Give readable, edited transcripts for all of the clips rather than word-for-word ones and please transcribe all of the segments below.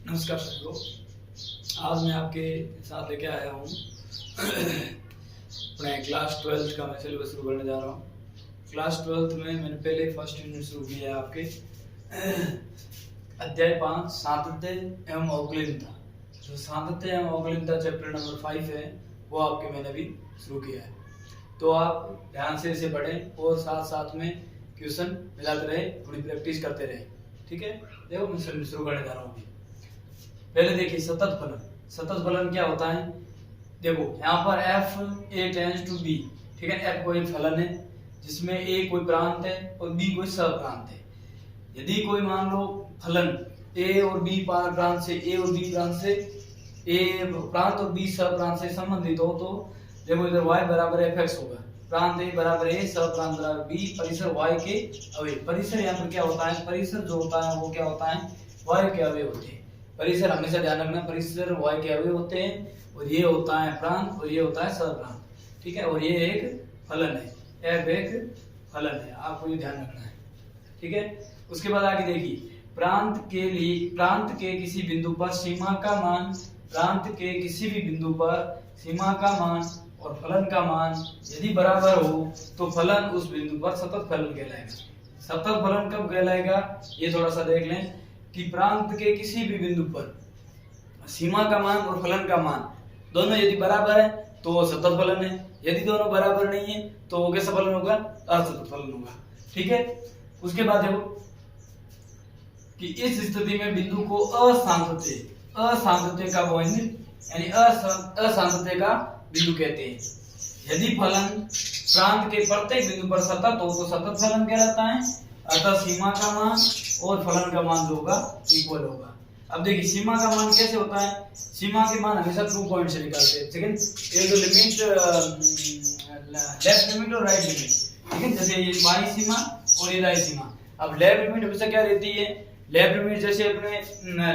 नमस्कार साथियों, आज मैं आपके साथ लेके आया हूँ अपने क्लास 12th का मैं सिलेबस शुरू करने जा रहा हूँ। क्लास 12th में मैंने पहले फर्स्ट यूनिट शुरू किया है आपके अध्याय 5 सातत्य एवं अवकलनीयता। जो सातत्य एवं अवकलनीयता चैप्टर नंबर 5 है वो आपके मैंने अभी शुरू किया है, तो आप ध्यान से इसे पढ़ें और साथ साथ में क्वेश्चन मिलाते रहे, थोड़ी प्रैक्टिस करते रहे। ठीक है, देखो मैं शुरू करने जा रहा हूँ। पहले देखिए सतत फलन। सतत फलन क्या होता है? देखो यहाँ पर f a tends to b, ठीक है। f कोई फलन है जिसमें a कोई प्रांत है और b कोई सहप्रांत है। यदि कोई मान लो फलन a और b प्रांत से a और b प्रांत से a प्रांत और b सहप्रांत से संबंधित हो, तो देखो इधर y बराबर fx होगा, प्रांत a बराबर a, सहप्रांत बराबर b, परिसर y के अवयव। परिसर यहाँ पर क्या होता है? परिसर जो होता है वो क्या होता है? y के अवयव होते हैं। परिसर हमेशा ध्यान रखना, परिसर y के अवयव होते हैं और ये होता है प्रांत और ये होता है सहप्रांत, ठीक है। और ये एक फलन है, f एक फलन है, आपको ये ध्यान रखना है, ठीक है। उसके बाद आगे देखिए, प्रांत के किसी बिंदु पर सीमा का मान, प्रांत के किसी भी बिंदु पर सीमा का मान और फलन का मान यदि बराबर हो तो फलन उस बिंदु पर सतत फलन कहलाएगा। सतत फलन कब कहलाएगा ये थोड़ा सा देख लें कि प्रांत के किसी भी बिंदु पर सीमा का मान और फलन का मान दोनों यदि बराबर है तो वो सतत फलन है, यदि दोनों बराबर नहीं है तो वो कैसा फलन होगा? असतत फलन होगा, ठीक है। उसके बाद देखो कि इस स्थिति में बिंदु को असांतत्य का पॉइंट यानी असांतत्य का बिंदु कहते हैं। यदि फलन प्रांत के प्रत्येक बिंदु पर सतत हो तो सतत फलन कहलाता है, अतः सीमा का मान और फलन का मान जो होगा इक्वल होगा। अब देखिए सीमा का मान कैसे होता है? सीमा के मान हमेशा ट्रू पॉइंट से निकालते हैं, ठीक है। ये जो लिमिट लेफ्ट लिमिट और राइट लिमिट, ठीक है, जैसे ये y सीमा और ये राइट सीमा। अब लेफ्ट लिमिट हमेशा क्या रहती है? लेफ्ट लिमिट जैसे अपने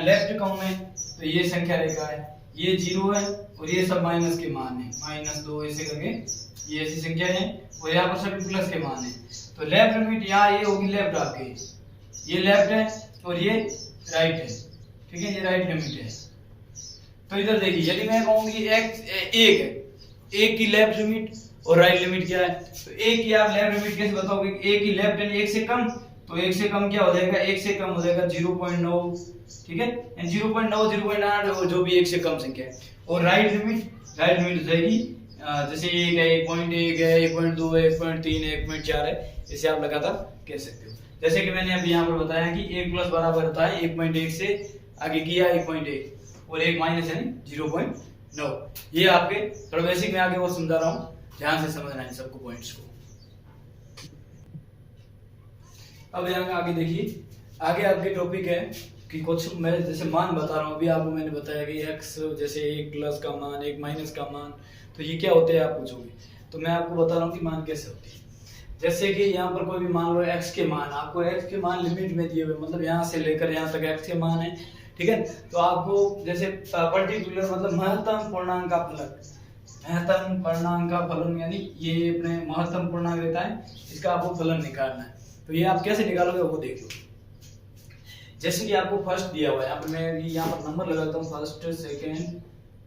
लेफ्ट कहूं मैं तो ये संख्या रेखा है, ये 0 है और ये सब माइनस के मान है, -2 ऐसे करके ये ऐसी संख्या है और यहाँ पर सभी प्लस के मान है। तो लेफ्ट लिमिट यहाँ ये होगी, लेफ्ट आपके ये लेफ्ट है और ये राइट है, ठीक है, ये राइट लिमिट है। तो इधर देखिए यदि मैं कहूंगी x एक है, एक की लेफ्ट लिमिट और राइट लिमिट क्या है, तो एक की आप लेफ्ट लिमिट कैसे बताओगे? एक की लेफ्ट यानी 1 से कम, तो 1 से कम क्या हो जाएगा? 1 से कम हो जाएगा 0.9, ठीक है, 0.9 0.8 जो भी 1 से कम संख्या है। और राइट लिमिट हो जाएगी जैसे 1 है, 1.1 है, 1.2 है, 1.3 है, 1.4 है, इसे आप लगातार कह सकते हो। जैसे कि मैंने अभी यहाँ पर बताया कि 1 प्लस बराबर होता है 1.1 से आगे किया 1.1 और 1 माइनस यानी 0.9। ये आपके थोड़ा बेसिक में आगे वो समझा रहा हूँ, ध्यान से समझना है सबको पॉइंट्स को। अब यहाँ आगे देखिए, आगे आपके टॉपिक है कि कुछ मैं जैसे मान बता रहा हूँ, अभी आपको मैंने बताया कि x जैसे 1 प्लस का मान 1 माइनस का मान, तो ये क्या होते हैं आप पूछोगे, तो मैं आपको बता रहा हूँ कि मान कैसे होती है। जैसे कि यहाँ पर कोई भी मान लो x के मान, आपको x के मान लिमिट में दिए हुए, मतलब यहाँ से लेकर यहाँ तक x के मान है, ठीक है। तो आपको जैसे पर्टिकुलर मतलब महत्तम पूर्णांक का फलन, महत्तम पूर्णांक का फलन यानी ये अपने महत्तम पूर्णांक रहता है, इसका आपको फलन निकालना है। तो ये आप कैसे निकालोगे वो देख लो। जैसे कि आपको फर्स्ट दिया हुआ है, यहाँ पर मैं यहाँ पर नंबर लगाता हूँ, फर्स्ट, सेकंड,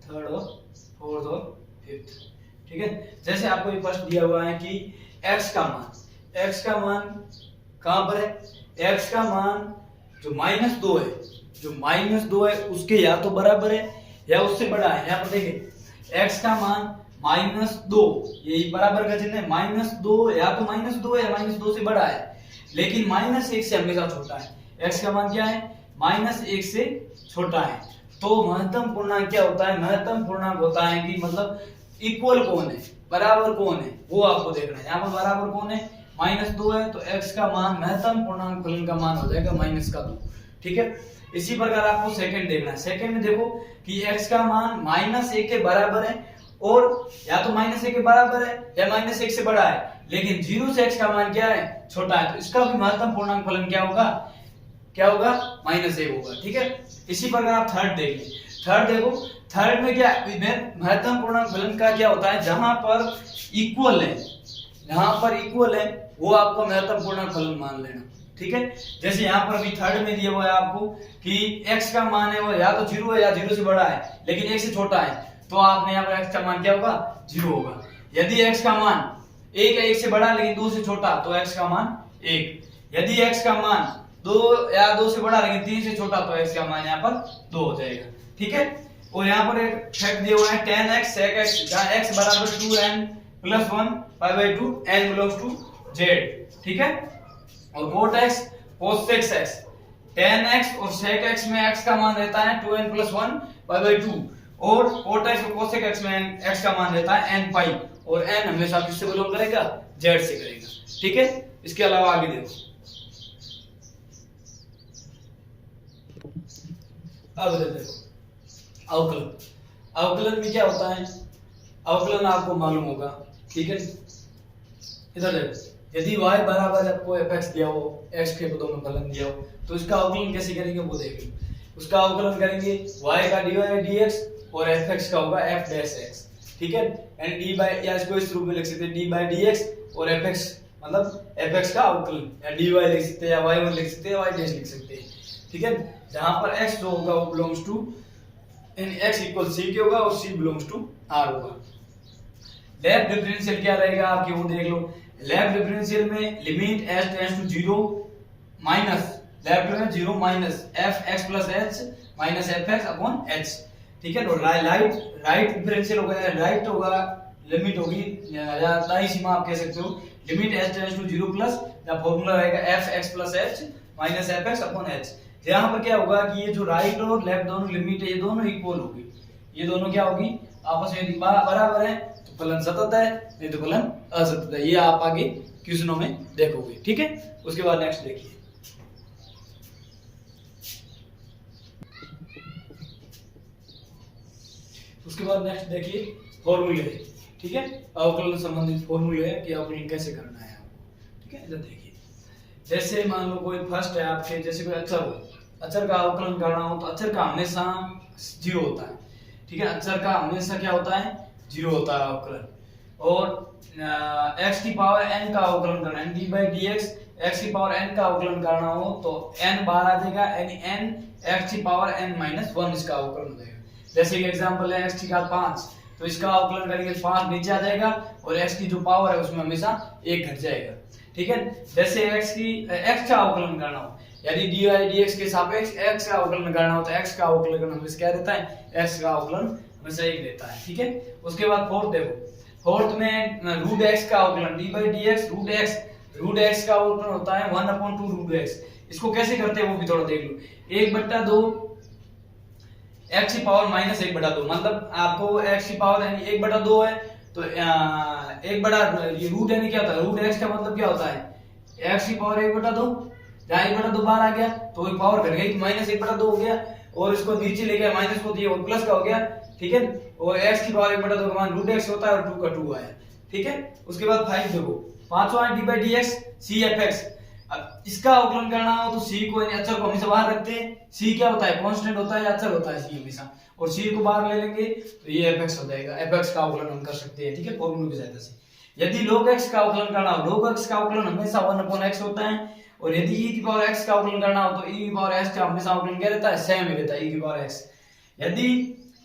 थर्ड और फोर्थ और फिफ्थ, ठीक है। जैसे आपको ये फर्स्ट दिया हुआ है कि x का मान कहाँ पर है? x का मान जो -2 है, जो -2 है उसके या तो बराबर है या उससे बड़ा है। यहाँ पर देखिए x का मान -2, यही बराबर का चिन्ह है, -2 या तो -2 है या -2 से बड़ा है, लेकिन -1 से हमेशा छोटा है। x का मान क्या है? -1 से छोटा है। तो महत्तम पूर्णांक क्या होता है? महत्तम पूर्णांक होता है कि मतलब इक्वल कौन है, बराबर कौन है, वो आपको देखना है। यहाँ पर बराबर कौन है? -2 है, तो x का मान महत्तम पूर्णांक फलन का मान हो जाएगा -2, ठीक है। इसी प्रकार आपको सेकंड देखना है। सेकंड में देखो कि x का मान -1 के बराबर है और या तो -1 के बराबर है या -1 से बड़ा है, लेकिन 0 से x का मान क्या है? छोटा है, तो इसका भी महत्तम पूर्णांक फलन क्या होगा? -1 होगा, ठीक है। इसी प्रकार आप थर्ड देख लें। थर्ड देखो, थर्ड में क्या महत्तम पूर्णांक फलन का क्या होता है? जहां पर इक्वल है वो आपको महत्तम पूर्णांक फलन मान लेना, ठीक है। जैसे यहाँ पर अभी थर्ड में दिया हुआ है आपको कि x का मान है वो या तो 0 है या 0 से बड़ा है, लेकिन 1 से छोटा है, तो आपने यहाँ पर x का मान क्या होगा, 0 होगा। यदि x का मान 1 है, 1 से बड़ा लेकिन 2 से छोटा, तो x का मान 1। यदि x का मान 2 या 2 से बड़ा लेकिन 3 से छोटा, तो x का मान यहाँ पर 2 हो जाएगा, ठीक है। और यहाँ पर एक फैक्ट दिया हुआ है tan x sec x, जहाँ x बराबर 2n + 1 /2 n belongs to z, ठीक है। और cot x cos x, tan x और sec x में x का मान रहता है 2n + 1 /2, और cot x और cos x में x का मान रहता है n पाई, और n हमेशा किससे बिलोंग करेगा, z से करेगा, ठीक है। इसके अलावा आगे देखो, अब देखो अवकलन। अवकलन में क्या होता है, अवकलन आपको मालूम होगा, ठीक है। इधर देखो, यदि y बराबर आपको fx दिया हो, x के पदों में फलन दिया हो, तो इसका अवकलन कैसे करेंगे वो देख लो। उसका अवकलन करेंगे y का dy dx और fx का होगा f डैश x, ठीक है। यानी d बाय, या इसको इस रूप में लिख सकते हैं d बाय dx और fx मतलब fx का अवकलन, या dy लिख सकते हैं, या y1 लिख सकते हैं, y डैश लिख सकते हैं, ठीक है। जहां पर x जो होगा वो बिलोंग्स टू, यानी x इक्वल c के होगा और c बिलोंग्स टू r होगा। लेफ्ट डिफरेंशियल क्या रहेगा आपके, वो देख लो। लेफ्ट डिफरेंशियल में limit h tends to 0 minus, left में 0 minus fx + h minus fx upon h, ठीक है। तो राइट डिफरेंशियल होगा, राइट होगा, लिमिट होगी या दाईं सीमा आप कह सकते हो, limit h tends to 0 plus या फार्मूला रहेगा fx + h minus fx upon h। यहाँ पर क्या होगा कि ये जो राइट और लेफ्ट दोनों लिमिट है, ये दोनों इक्वल होगी, ये दोनों क्या होगी, आपस में बराबर है, तो फलन सतत है, नहीं तो फलन असतत है। ये आप आगे क्वेश्चनों में देखोगे, ठीक है। उसके बाद नेक्स्ट देखिए, उसके बाद नेक्स्ट देखिए फॉर्मूले, ठीक है। अवकलन संबंधित फॉर्मूले है कि अवकलन कैसे करना है आपको, ठीक है। इधर देखिए, जैसे मान लो कोई फर्स्ट है आपके, जैसे कोई अक्षर हो, अक्षर का अवकलन करना हो तो अक्षर का हमेशा 0 होता है, ठीक है। अक्षर का हमेशा क्या होता है, 0 होता है अवकलन। और x की पावर n का अवकलन करना है, d/dx x की पावर n का अवकलन करना हो तो n बार आ जाएगा, यानी n x की पावर n - 1 इसका अवकलन हो जाएगा। जैसे कि एग्जांपल है x की घात 5, तो इसका अवकलन करेंगे 5 नीचे आ जाएगा, और x की जो पावर है उसमें हमेशा 1 घट जाएगा, ठीक है। जैसे x का अवकलन करना हो, यदि dy/dx के सापेक्ष x का अवकलन करना हो तो x का अवकलन हमेशा क्या रहता है, x का अवकलन हमेशा 1 रहता है, ठीक है। उसके बाद फोर्थ देखो, फोर्थ में √x का अवकलन d/dx √x का अवकलन होता है 1/2 √x। इसको कैसे करते हैं वो भी थोड़ा देख लो। 1/2 x की पावर -1/2, मतलब आपको x की पावर यानी 1/2 है, तो 1 ये रूट यानी क्या होता है, √x का मतलब क्या होता है, x की पावर 1/2, जहाँ 1/2 बाहर आ गया तो एक पावर घट गई, -1/2 हो गया, और इसको नीचे ले गया माइनस को दिया और प्लस का हो गया, ठीक है। और x की पावर 1/2 का मान √x होता है और 2 का 2 आया, ठीक है। उसके बाद 5 देखो, पांचवा d/dx cfx। अब इसका अवकलन करना हो तो c को यानी अक्षर को हमेशा बाहर रखते हैं, c क्या होता है, कांस्टेंट होता है या अक्षर होता है c हमेशा, और c को बाहर ले लेंगे तो ये fx हो जाएगा। fx का अवकलन हम कर सकते हैं, ठीक है, फॉर्मूले की सहायता से। यदि log x का अवकलन करना हो, log x का अवकलन हमेशा 1/x होता है, और यदि e की पावर x का अवकलन करना हो तो e की पावर x का हमेशा अवकलन क्या रहता है, सेम ही रहता है, e की पावर x। यदि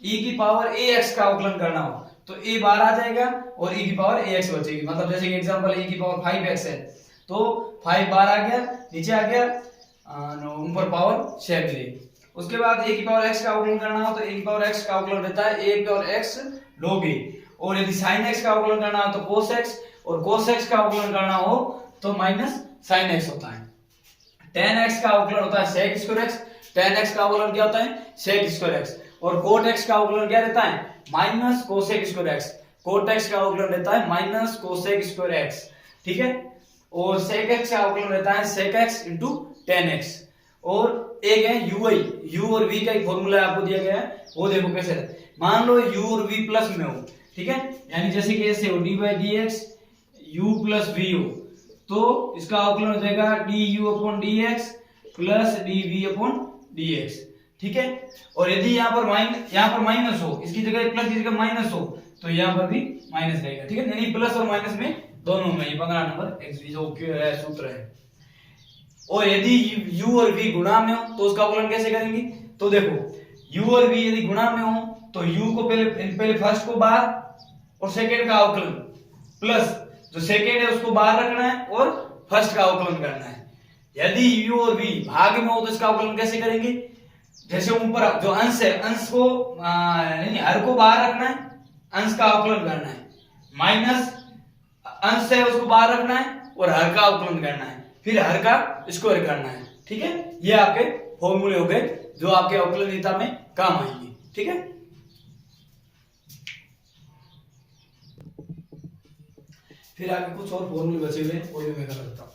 e की पावर ax का अवकलन करना हो तो a बाहर आ जाएगा और e की पावर ax बचेगी, मतलब जैसे कि एग्जांपल e की पावर 5x है तो 5 बाहर आ गया, नीचे आ गया, ऊपर पावर 6 मिलेगी। उसके बाद a की पावर x का अवकलन करना हो तो a की पावर x का अवकलन रहता है a की पावर x log a, और यदि sin x का अवकलन करना हो तो cos x, और cos x का अवकलन करना हो तो माइनस sin x होता है। tan x का अवकलन होता है sec square x, tan x का अवकलन क्या होता है, sec स्क्वायर x, और cot x का अवकलन क्या रहता है, minus cosec square x, cot x का अवकलन रहता है माइनस cosec स्क्वायर x, ठीक है। और sec x का अवकलन रहता है sec x into tan x। और एक है u और v का एक फॉर्मूला आपको दिया गया है, वो देखो कैसे है। मान लो u और v प्लस में हो, ठीक है, यानी जैसे कि ऐसे हो d/dx u प्लस v हो, तो इसका अवकलन हो जाएगा du/dx प्लस dv/dx, ठीक है। और यदि यहाँ पर माइनस हो, इसकी जगह प्लस की जगह माइनस हो, तो यहाँ पर भी माइनस रहेगा, ठीक है। यानी प्लस और माइनस में दोनों में, ये 15 नंबर जो सूत्र है। और यदि u और v गुणा में हो तो उसका अवकलन कैसे करेंगे? तो देखो u और v यदि गुणा में हो तो u को पहले फर्स्ट को बाहर और सेकंड का अवकलन प्लस जो सेकंड है उसको बाहर रखना है और फर्स्ट का अवकलन करना है। यदि u और v भाग में हो तो इसका अवकलन कैसे करेंगे? जैसे ऊपर जो अंश है अंश को नहीं हर को बाहर रखना है, अंश का अवकलन करना है, माइनस अंश है उसको बाहर रखना है और हर का अवकलन करना है, फिर हर का स्क्वायर करना है। ठीक है, ये आपके फॉर्मूले हो गए जो आपके अवकलनीयता में काम आएंगे। ठीक है, फिर आगे कुछ और फॉर्मूले बचे हुए हैं वो भी मैं करता हूं।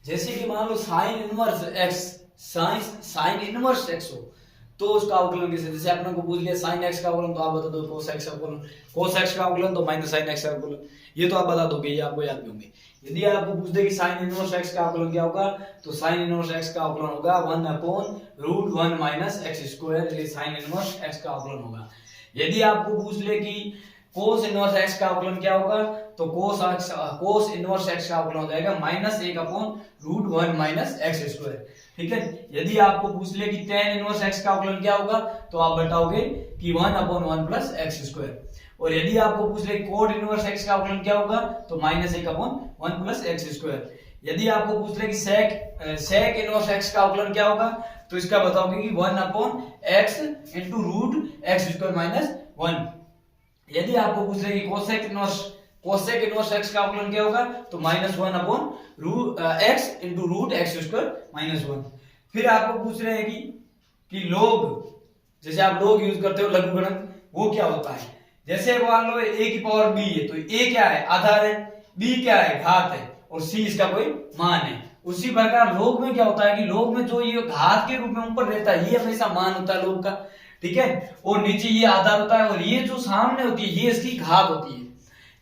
जैसे कि मान लो sine inverse x, sine inverse x हो तो उसका अवकलन कैसे? जैसे आपने को पूछ लिया साइन एक्स का अवकलन तो आप बता दो कोस एक्स का अवकलन, कोस एक्स का अवकलन तो माइनस साइन एक्स का अवकलन, ये तो आप बता दोगे, ये आपको याद भी होंगे। यदि आपको पूछ दे कि साइन इनवर्स एक्स का अवकलन क्या होगा तो साइन इनवर्स एक्स का अवकलन होगा 1/√1 माइनस एक्स स्क्वायर, ये साइन इनवर्स एक्स का अवकलन होगा। यदि आपको पूछ ले कि कोस इनवर्स एक्स का अवकलन क्या होगा तो कोस इनवर्स एक्स का अवकलन हो जाएगा -1/√1 माइनस एक्स स्क्वायर। ठीक है, यदि आपको पूछ ले कि tan इनवर्स x का अवकलन क्या होगा तो आप बताओगे कि 1/1 प्लस एक्स स्क्वायर। और यदि आपको पूछ ले कोट इनवर्स x का अवकलन क्या होगा तो -1/1 प्लस एक्स स्क्वायर। यदि आपको पूछ ले कि sec इनवर्स x का अवकलन क्या होगा तो इसका बताओगे कि 1/x into root x square minus 1। यदि आपको पूछ ले कि कोसेक इनवर्स x का अवकलन क्या होगा तो -1/x into root x square minus 1। फिर आपको पूछ रहे हैं कि log, जैसे आप log यूज करते हो लघुगणक, वो क्या होता है? जैसे मान लो a की पावर b है तो a क्या है? आधार है, b क्या है? घात है, और c इसका कोई मान है। उसी प्रकार log में क्या होता है कि log में जो ये घात के रूप में ऊपर रहता है ये हमेशा मान होता है log का। ठीक है, और नीचे ये आधार होता है और ये जो सामने होती है ये इसकी घात होती है।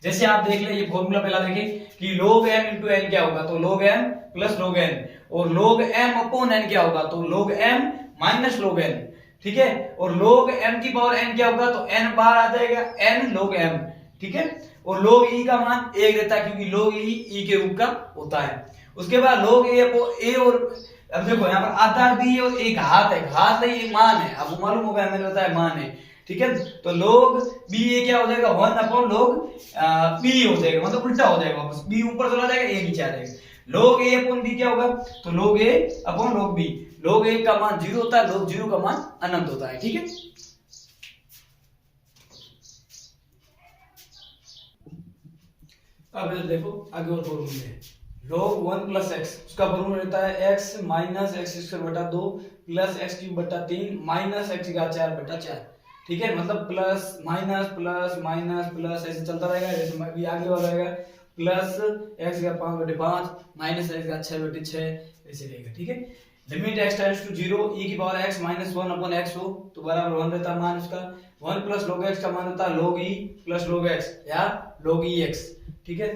जैसे आप देख ले ये फॉर्मूला पहला देखें कि log m इंटू n क्या होगा तो log m plus log n, और log m अपॉन n क्या होगा तो log m minus log n। ठीक है, और log m की पावर n क्या होगा तो n बाहर आ जाएगा n log m। ठीक है, और log e का मान 1 रहता है क्योंकि log e के रूप का होता है। उसके बाद log a और अब देखो यहाँ पर आधार भी और एक घात है, घात है ये मान है, आपको मालूम होगा मैंने बताया मान है। ठीक है, तो log b ये क्या हो जाएगा 1/log b हो जाएगा, मतलब उल्टा हो जाएगा, वापस b ऊपर चला जाएगा a नीचे आ जाएगा। log a अपॉन b क्या होगा तो log a upon log b, log a का मान 0 होता है, log 0 का मान अनंत होता है। ठीक है, अब देखो आगे और फॉर्मूले है log 1 प्लस एक्स, उसका फॉर्मूला रहता है x माइनस एक्स स्क्वायर बटा 2 प्लस एक्स क्यूब बटा 3 माइनस एक्स का 4 बटा 4। ठीक है, मतलब plus minus plus minus plus ऐसे चलता रहेगा, जैसे अभी आगे वाला रहेगा प्लस एक्स का 5 बटे 5 माइनस एक्स का 6 बटे 6 ऐसे रहेगा। ठीक है, limit x tends to 0 e की power x minus 1 upon x हो तो बराबर 1 रहता है मान उसका। 1 प्लस log x का मान होता है log e plus log x या log ex। ठीक है,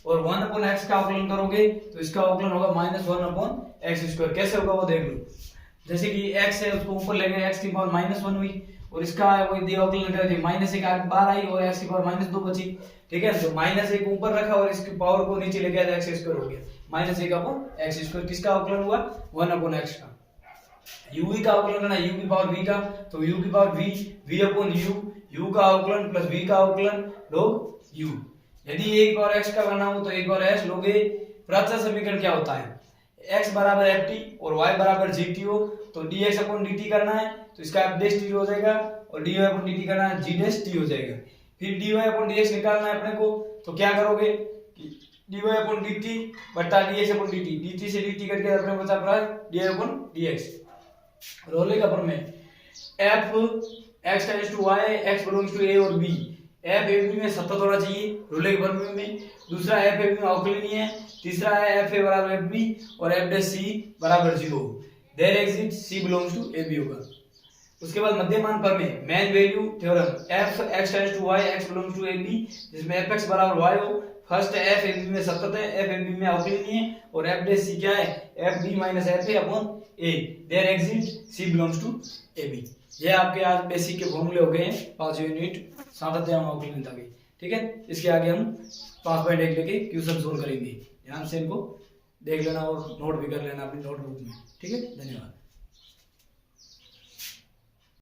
और 1 अपॉन x का अवकलन करोगे तो इसका अवकलन होगा -1 अपॉन एक्स स्क्वायर। कैसे होगा वो देख लो, जैसे कि x है उसको ऊपर लेंगे x की पावर -1 हुई और इसका वही दिया अवकलन कर दिया -1 बाहर आई और x की पावर -2 बची। ठीक है, तो -1 ऊपर रखा और इसकी पावर को नीचे लेके आया x स्क्वायर हो गया, -1 अपॉन एक्स स्क्वायर। किसका अवकलन हुआ 1 अपॉन x का। u का अवकलन करना u की पावर v का, तो u की पावर v अपॉन u का अवकलन प्लस v का अवकलन log u। यदि a की पावर x का करना हो तो a की पावर s log a। प्राचल समीकरण क्या होता है x बराबर ft और y बराबर gt हो तो dx अपॉन dt करना है तो इसका f डैश t हो जाएगा और dy अपॉन dt करना है g डैश t हो जाएगा। फिर dy अपॉन dx निकालना है अपने को तो क्या करोगे कि dy अपॉन dt बटा dx अपॉन dt, dt से dt करके अपने को बचा रहा है dy अपॉन dx। रोले का प्रमेय f x tends to y x belongs to a और b, f a b में सतत होना चाहिए रोले के प्रमेय में। दूसरा f a b में अवकलनीय है। तीसरा है f a बराबर f b और f डैश c बराबर 0, there exist c belongs to a b होगा। उसके बाद मध्यमान प्रमेय mean value theorem f x tends to y x belongs to a b, जिसमें f x बराबर y हो। फर्स्ट f a b में सतत है, f a b में अवकलनीय है और f डैश c क्या है f b minus f a upon a, there exist c belongs to a b। ये आपके आज बेसिक के फॉर्मूले हो गए हैं 5 यूनिट सातत्य अवकलनीयता के। ठीक है, इसके आगे हम 5.1 लेके क्वेश्चन सोल्व करेंगे, ध्यान से इनको देख लेना और नोट भी कर लेना अपनी नोटबुक में। ठीक है, धन्यवाद।